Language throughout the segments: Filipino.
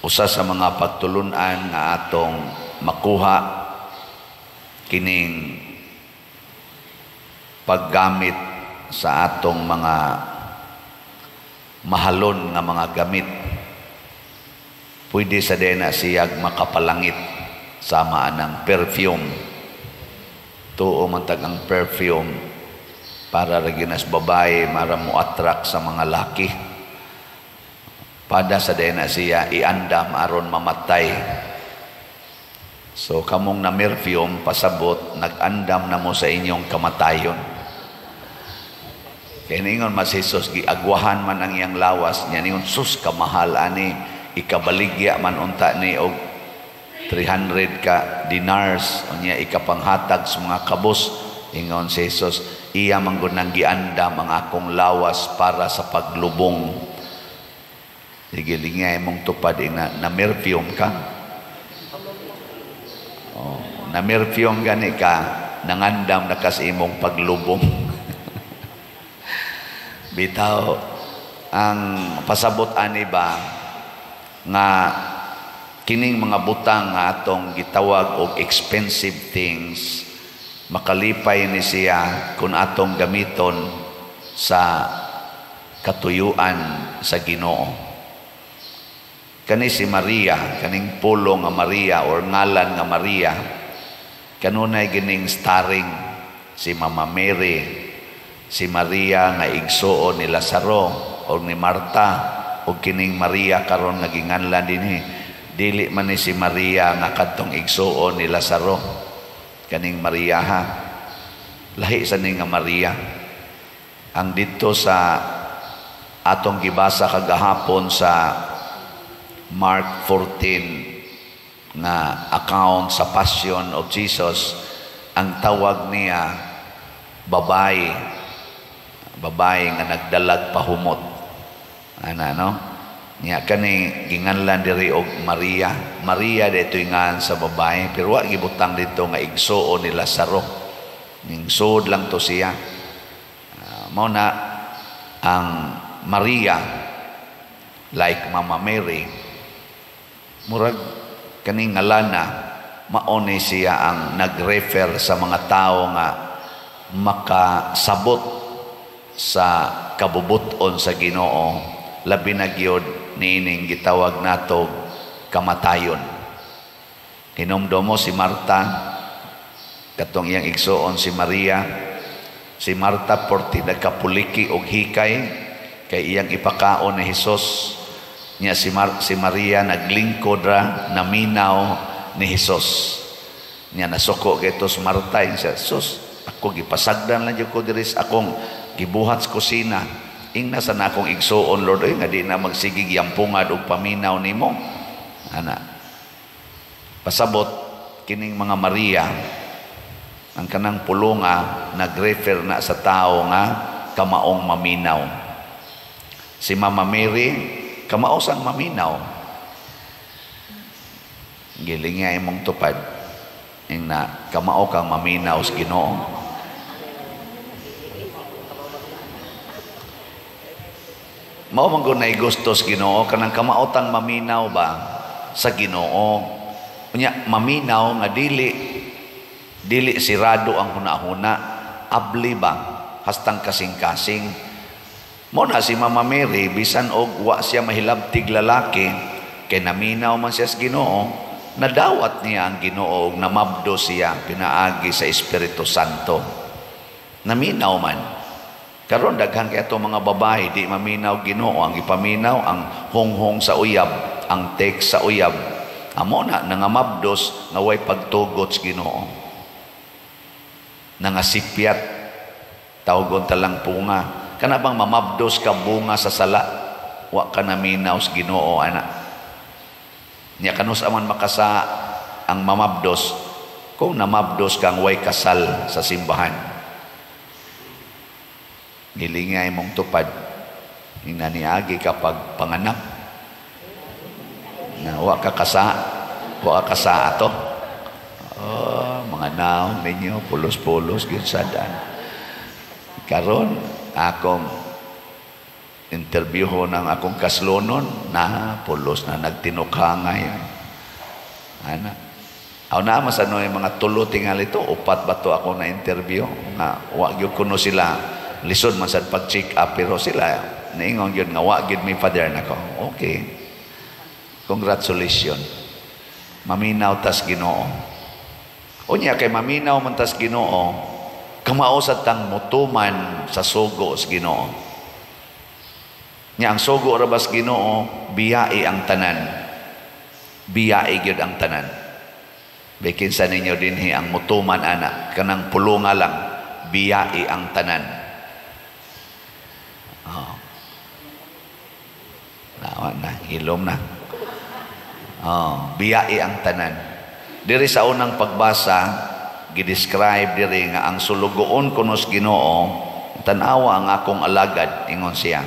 usa sa mga pagtulunan nga atong makuha kining paggamit sa atong mga mahalon nga mga gamit. Pwede sa dena siyag makapalangit sama ng perfume. Tuo man tag ang perfume para ra ginas babae mara mo attract sa mga laki. Pada sa dena siya iandam aron mamatay. So kamong na perfume pasabot nag-andam na mo sa inyong kamatayon. Kaya ningon masisos giagwahan man ang iyang lawas niya ningon sus kamahal ani ikabaligya man unta ni og 300 ka dinars unya ikapanghatag sa mga kabos. Ingon si Jesus iya man gud nang giandam ang akong lawas para sa paglubong. Sige lingay mong tupad na perfume ka. Oh, na perfume gani ka nangandam na kas imong paglubong. Bitaw ang pasabot ani ba nga kining mga butang nga atong gitawag og expensive things makalipay ni siya kung atong gamiton sa katuyuan sa Ginoo. Kani si Maria, kaning pulo nga Maria or ngalan nga Maria, kanunay gining starring si Mama Mary, si Maria nga igsuon ni Lazaro o ni Marta o kining Maria karon nga ginganlan dinhi. Dili man ni si Maria nga kadtong igsuon ni Lazaro, kaning Maria ha. Lahi sa ni nga Maria. Ang dito sa atong gibasa kagahapon sa Mark 14 nga account sa Passion of Jesus, ang tawag niya babae nga nagdalag pahumot. Ana no? Niya kani ginganlan diri og Maria. Maria dito'y ngan sa babae pero wa gibutang dito nga igsuon ni Lazaro. Ning suod lang to siya. Mao na ang Maria like Mama Mary murag kaning ngalana mao ni siya ang nagrefer sa mga tao nga makasabot sa kabubuton sa Ginoo, labi na gyud niining gitawag nato kamatayon. Hinumdomo si Marta katong iyang igsuon si Maria. Si Marta porti nagkapuliki og hikay kay iyang ipakaon ni Hesus. Nya si Maria naglingkod ra naminaw ni Hesus. Nya nasuko ketos Marta siya, sus ako gipasagdan lang jud ko diri sa akong gibuhat sa kusina. Ingna sa nakong igsuon Lord nga di na magsigig yampungad og paminaw nimo. Ana. Pasabot kining mga Maria ang kanang pulonga nagrefer na sa tao nga kamaong maminaw. Si Mama Mary kamao sang maminaw. Giling nga imong tupad ingna kamao kang maminaw sa Ginoo. Mao man gud nay gusto sa Ginoo kanang kamaotang maminaw ba sa Ginoo. Unya maminaw nga dili sirado ang hunahuna, abli ba hastang kasing-kasing. Mo na si Mama Mary bisan og wa siya mahilabtig lalaki kay naminaw man siya sa Ginoo, nadawat niya ang Ginoo og namabdo siya pinaagi sa Espiritu Santo. Naminaw man. Karon daghan kay ato mga babae di maminaw Ginoo, ang ipaminaw ang honghong sa uyab, ang text sa uyab. Amo na nangamabdos nga way pagtugot sa Ginoo. Nangasipyat tawgon talang punga. Kana bang mamabdos ka bunga sa sala, wa ka naminaw sa Ginoo ana. Nya kanus aman makasa ang mamabdos kung namabdos kang way kasal sa simbahan. Nilingay mong tupad inaniagi kapag panganak na wa ka kasa ato. Oh, mga naon ninyo pulos-pulos gyud sa daan. Karon akong interview ho ng akong kaslonon na pulos na nagtinukhangay. Ana. Aw na masano yung mga tulo tingali to, upat ba to ako na interview nga wa gyud kuno sila lisod man sad pag check up pero sila niingon gyud nga wa gyud mi father nako. Okay. Congratulations. Maminaw tas Ginoo. Unya kay maminaw man tas Ginoo, kamao sad tang mutuman sa sugo sa Ginoo. Nya ang sugo ra bas Ginoo, biyai ang tanan. Biyai gyud ang tanan. Bikin sa ninyo dinhi ang mutuman ana kanang pulunga lang, biyai ang tanan. Oh. Nawa na, hilom na. Oh, biyai ang tanan. Diri sa unang pagbasa, gidescribe diri nga ang sulugoon kuno sa Ginoo, tan-awa ang akong alagad, ingon siya.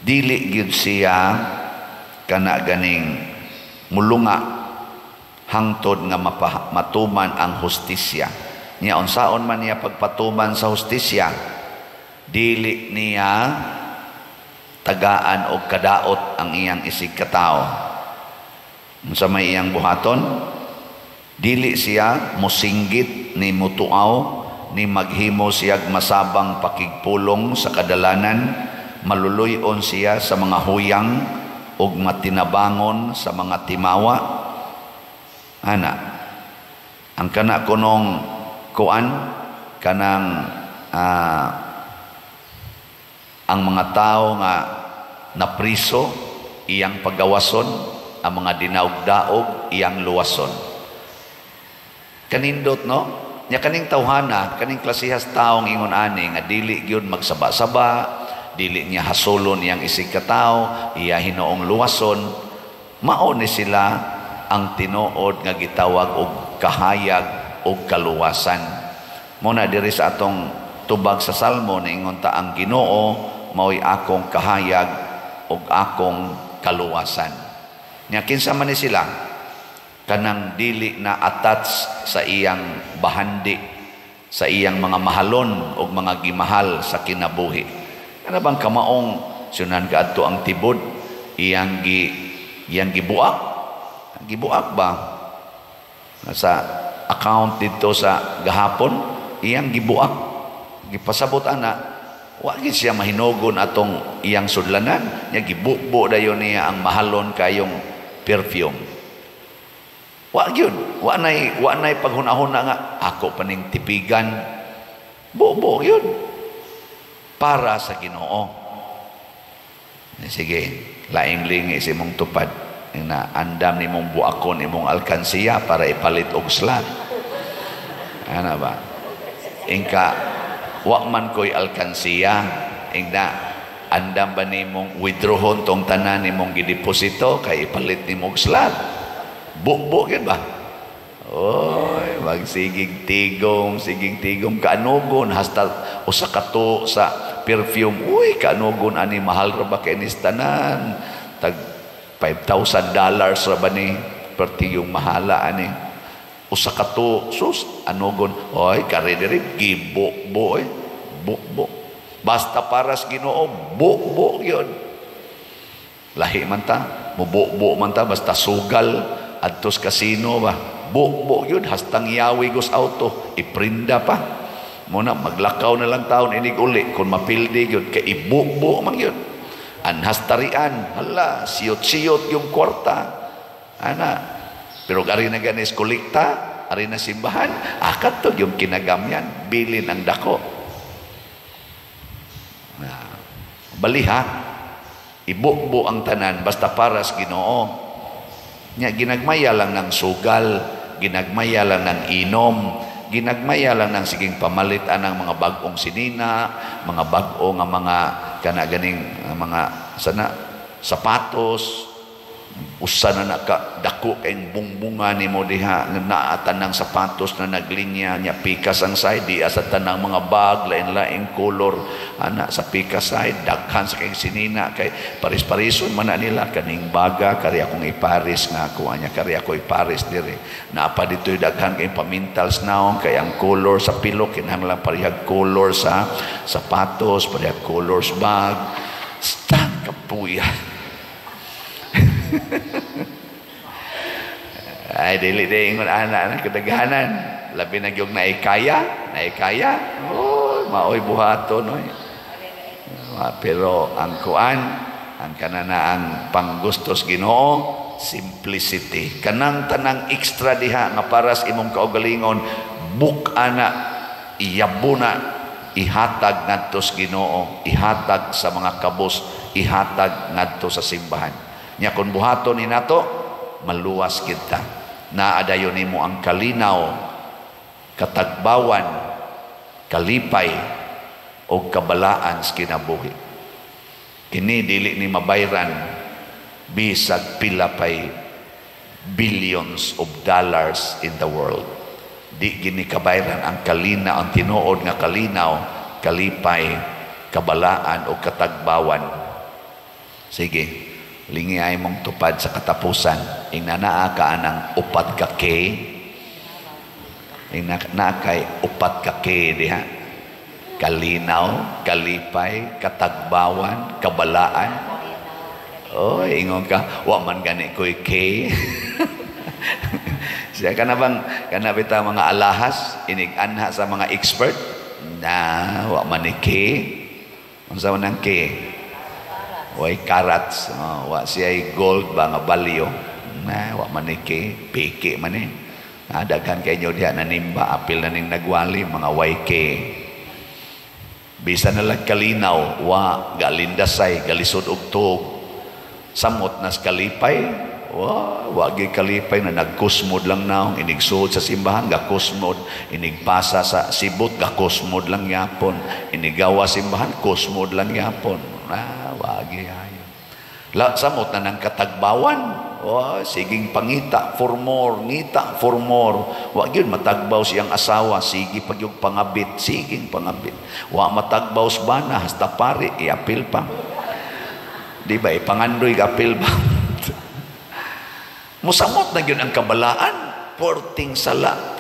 Dili gyud siya kana ganing mulunga hangtod nga matuman ang hustisya. Nya unsaon man niya pagpatuman sa hustisya, dili niya tagaan og kadaot ang iyang isig katao. Unsa may iyang buhaton? Dili siya mosinggit ni mutuaw ni maghimo siyag masabang pakigpulong sa kadalanan, maluluyon siya sa mga huyang ug matinabangon sa mga timawa. Ana, ang kana kunong kuan kanang ang mga tao nga napriso iyang pagawason, ang mga dinaog-daog iyang luwason. Kanindot no? Nya kaning tawhana, kaning klasihas taong ingon ani nga dili gyud magsaba-saba, dili niya hasulon iyang isig katao, iya hinoong luwason, mao ni sila ang tinuod nga gitawag og kahayag og kaluwasan. Muna diri sa atong tubag sa Salmo niingon ta ang Ginoo mao'y akong kahayag ug akong kaluwasan. Nya kinsa man ni sila kanang dili na attach sa iyang bahandi, sa iyang mga mahalon ug mga gimahal sa kinabuhi. Ano bang kamaong sunan kaadto ang tibod iyang gibuak? Gibuak ba? Sa account dito sa gahapon, iyang gibuak. Gipasabot ana, wa gid siya mahinugon atong iyang sudlanan, nya gibubo dayon niya ang mahalon kayong perfume. Wa gyud, wa nay paghunahuna nga ako paning tipigan. Bubo gyud. Para sa Ginoo. Sige, laing-lingi si mong tupad na andam ni mong buakon imong alkansiya para ipalit og slot. Ano ba? Ingka wa man ko'y alkansiya, ingna andam ba nimong withdrawon tong tanan nimong gideposito kay ipalit nimo og slot. Bukbo gyud ba? Oy, magsigig tigom kaanugon hasta usa ka to sa perfume. Uy, kaanugon ani mahal ra ba kay tanan? Tag $5,000 ra ba ni perti yung mahala ani? Usa ka to sus anugon. Oy, kare diri gibukbo bukbo. Basta para sa Ginoo, bukbo gyud. Lahi man ta, mubukbo man ta basta sugal adtos kasino ba? Bukbo yun, hastang yawi gos auto, iprinda pa. Muna, maglakaw na lang taon inig uli, kung mapildi yun, kay ibukbo man yun. Anhastarian, hala, siyot-siyot yung kwarta. Ana, pero ari na ganis kulikta, ari na simbahan, akat to yung kinagamyan, bilin ang dako. Baliha, ibukbo ang tanan, basta para sa Ginoo. Nya ginagmaya lang ng sugal, ginagmaya lang ng inom, ginagmaya lang ng siging pamalitan ng mga bagong sinina, mga bago nga mga kanaganing mga sana sapatos, usa na nakadako kayong bungbunga ni mo diha na tanang sapatos na naglinya nya pika sang side di sa tanang mga bag lain-laing color ana sa pika side daghan sa kayong sinina kay paris-parison man na nila kaning baga kari akong iparis nga ako anya kari ako iparis dire na pa ditoy daghan kayong pamintals naong kay ang color sa pilo kinahanglan parehag color sa sapatos parehag color sa bag stang kapuya. Ay dili ingon anak kadaghanan labi na gyud naikaya oh maoy buhaton oy pero ang kuan ang kanana ang panggustos Ginoo simplicity kanang tanang extra diha nga paras imong kaugalingon buk-ana iyabuna ihatag ngadto sa Ginoo ihatag sa mga kabos ihatag ngadto sa simbahan nya kun buhaton ni nato maluwas kita na adayon nimo ang kalinaw katagbawan kalipay o kabalaan sa kinabuhi kini dili ni mabayran bisag pila pay billions of dollars in the world di gini kabayran ang kalinaw ang tinuod nga kalinaw kalipay kabalaan o katagbawan sige lingi ay mong tupad sa katapusan inanaa ka ng upat ka K inakay upat ka K diha kalinaw kalipay katagbawan kabalaan oy ingon ka wa man gani koy K siya kana bita mga alahas inig-anha sa mga expert na wa man ni K unsa man ang K way carats wa siya gold ba nga balyo na wa man ni piki man ni daghan kayo diha nanimba apil na ning nagwali mga YK bisan na lang kalinaw wa galindasay galisod og tuog samot nas kalipay wa gi kalipay na nagkusmod lang naong inigsuod sa simbahan gakusmod inigpasa sa sibot gakusmod lang yapon inigawa simbahan kusmod lang yapon wagi ayo la samot na ng katagbawan siging pangita for more ngita for more wa gyud matagbaw siyang asawa sige pagyug pangabit siging pangabit wa matagbaw sa bana hasta pare iapil pa di ba ipangandoy apil ba musamot na gyud ang kabalaan porting sala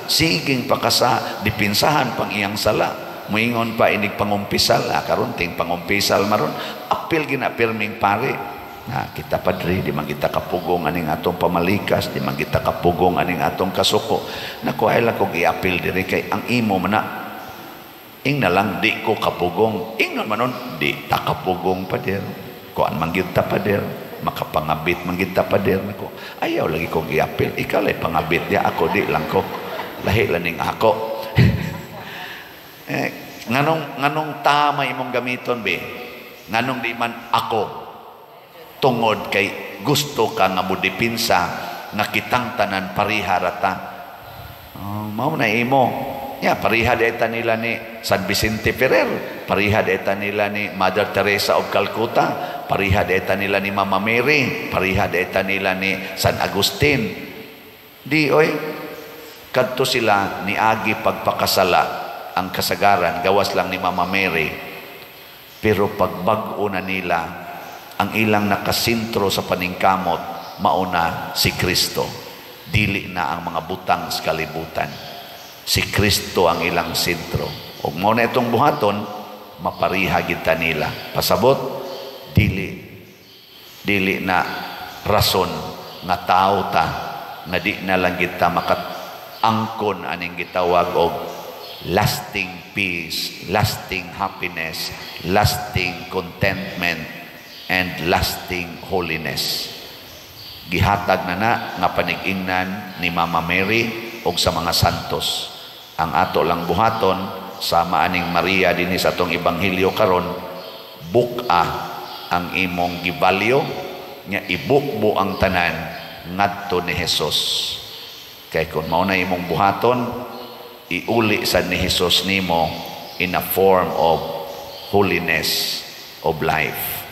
siging pakasa dipinsahan pang iyang sala muingon pa inig pangumpisal karon ting pangumpisal maron apil ginapirming pare kita padri di man kita kapugong aning atong pamalikas di man kita kapugong aning atong kasuko nakuha lang kog iapil diri kay ang imo man ing na lang di ko kapugong ing naman di ta kapugong pader kuan man gyud ta pader makapangabit man gyud ta pader nako ayaw lagi kog iapil ikalay pangabit dia ako di lang ko lahi laning ako nganong tama imong gamiton be nganong di man ako tungod kay gusto ka nga modipinsa nga kitang tanan pariharata mao na imo pariha deta nila ni San Vicente Ferrer pariha deta nila ni Mother Teresa of Calcutta pariha deta nila ni Mama Mary pariha deta nila ni San Agustin di oy kadto sila ni agi pagpakasala ang kasagaran gawas lang ni Mama Mary pero pagbag-o na nila ang ilang nakasintro sa paningkamot mauna si Kristo dili na ang mga butang sa kalibutan si Kristo ang ilang sentro ug mao na itong buhaton mapariha kita nila pasabot dili na rason nga tao ta na di na lang kita makatangkon aning gitawag og lasting peace, lasting happiness, lasting contentment, and lasting holiness. Gihatag na nga panig-ingnan ni Mama Mary o sa mga santos. Ang ato lang buhaton sa maaning Maria dinhi sa atong ebanghelyo karon buka ang imong gibalyo nya ibukbo ang tanan ngadto ni Hesus. Kay kung mao na imong buhaton iuli sa ni Jesus nimo in a form of holiness of life.